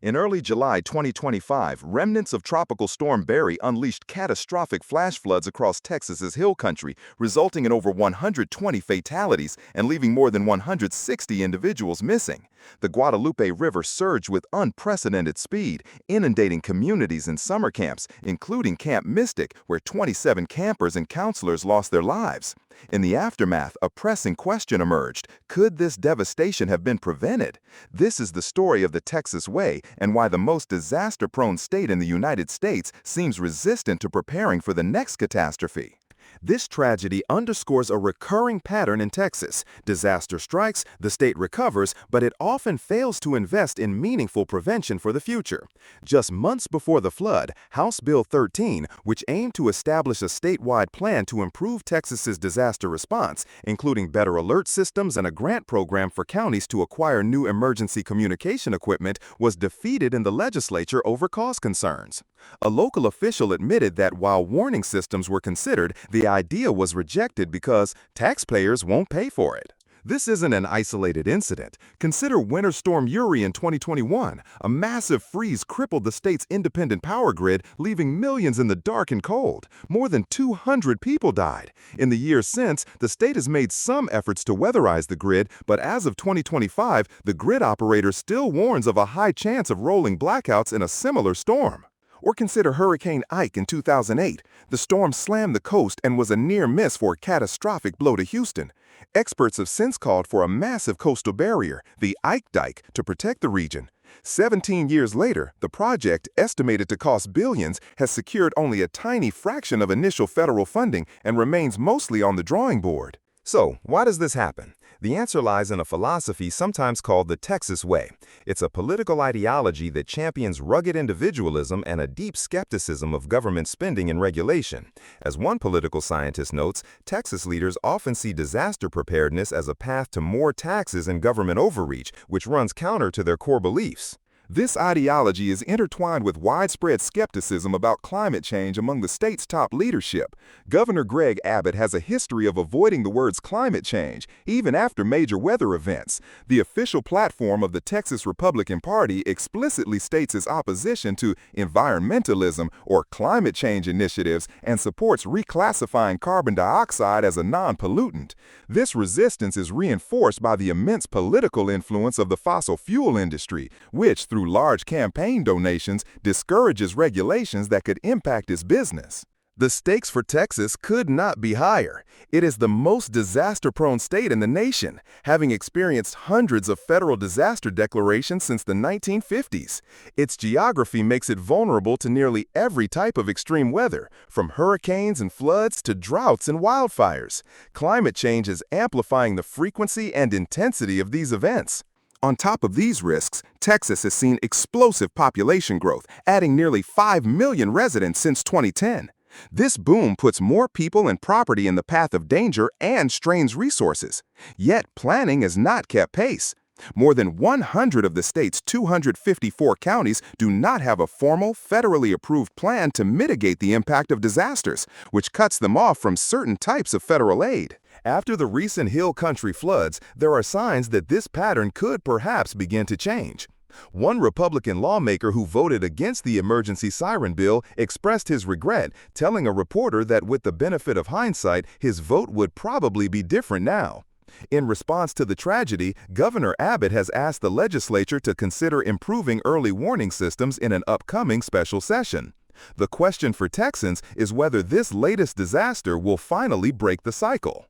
In early July 2025, remnants of Tropical Storm Barry unleashed catastrophic flash floods across Texas's hill country, resulting in over 120 fatalities and leaving more than 160 individuals missing. The Guadalupe River surged with unprecedented speed, inundating communities and summer camps, including Camp Mystic, where 27 campers and counselors lost their lives. In the aftermath, a pressing question emerged: could this devastation have been prevented? This is the story of the Texas Way and why the most disaster-prone state in the United States seems resistant to preparing for the next catastrophe. This tragedy underscores a recurring pattern in Texas. Disaster strikes, the state recovers, but it often fails to invest in meaningful prevention for the future. Just months before the flood, House Bill 13, which aimed to establish a statewide plan to improve Texas's disaster response, including better alert systems and a grant program for counties to acquire new emergency communication equipment, was defeated in the legislature over cost concerns. A local official admitted that while warning systems were considered, the idea was rejected because taxpayers won't pay for it. This isn't an isolated incident. Consider Winter Storm Uri in 2021. A massive freeze crippled the state's independent power grid, leaving millions in the dark and cold. More than 200 people died. In the years since, the state has made some efforts to weatherize the grid, but as of 2025, the grid operator still warns of a high chance of rolling blackouts in a similar storm. Or consider Hurricane Ike in 2008. The storm slammed the coast and was a near miss for a catastrophic blow to Houston. Experts have since called for a massive coastal barrier, the Ike Dike, to protect the region. 17 years later, the project, estimated to cost billions, has secured only a tiny fraction of initial federal funding and remains mostly on the drawing board. So, why does this happen? The answer lies in a philosophy sometimes called the Texas Way. It's a political ideology that champions rugged individualism and a deep skepticism of government spending and regulation. As one political scientist notes, Texas leaders often see disaster preparedness as a path to more taxes and government overreach, which runs counter to their core beliefs. This ideology is intertwined with widespread skepticism about climate change among the state's top leadership. Governor Greg Abbott has a history of avoiding the words climate change, even after major weather events. The official platform of the Texas Republican Party explicitly states its opposition to environmentalism or climate change initiatives and supports reclassifying carbon dioxide as a non-pollutant. This resistance is reinforced by the immense political influence of the fossil fuel industry, which, through large campaign donations, discourages regulations that could impact its business. The stakes for Texas could not be higher. It is the most disaster-prone state in the nation, having experienced hundreds of federal disaster declarations since the 1950s. Its geography makes it vulnerable to nearly every type of extreme weather, from hurricanes and floods to droughts and wildfires. Climate change is amplifying the frequency and intensity of these events. On top of these risks, Texas has seen explosive population growth, adding nearly 5 million residents since 2010. This boom puts more people and property in the path of danger and strains resources. Yet planning has not kept pace. More than 100 of the state's 254 counties do not have a formal, federally approved plan to mitigate the impact of disasters, which cuts them off from certain types of federal aid. After the recent hill country floods, there are signs that this pattern could perhaps begin to change. One Republican lawmaker who voted against the emergency siren bill expressed his regret, telling a reporter that with the benefit of hindsight, his vote would probably be different now. In response to the tragedy, Governor Abbott has asked the legislature to consider improving early warning systems in an upcoming special session. The question for Texans is whether this latest disaster will finally break the cycle.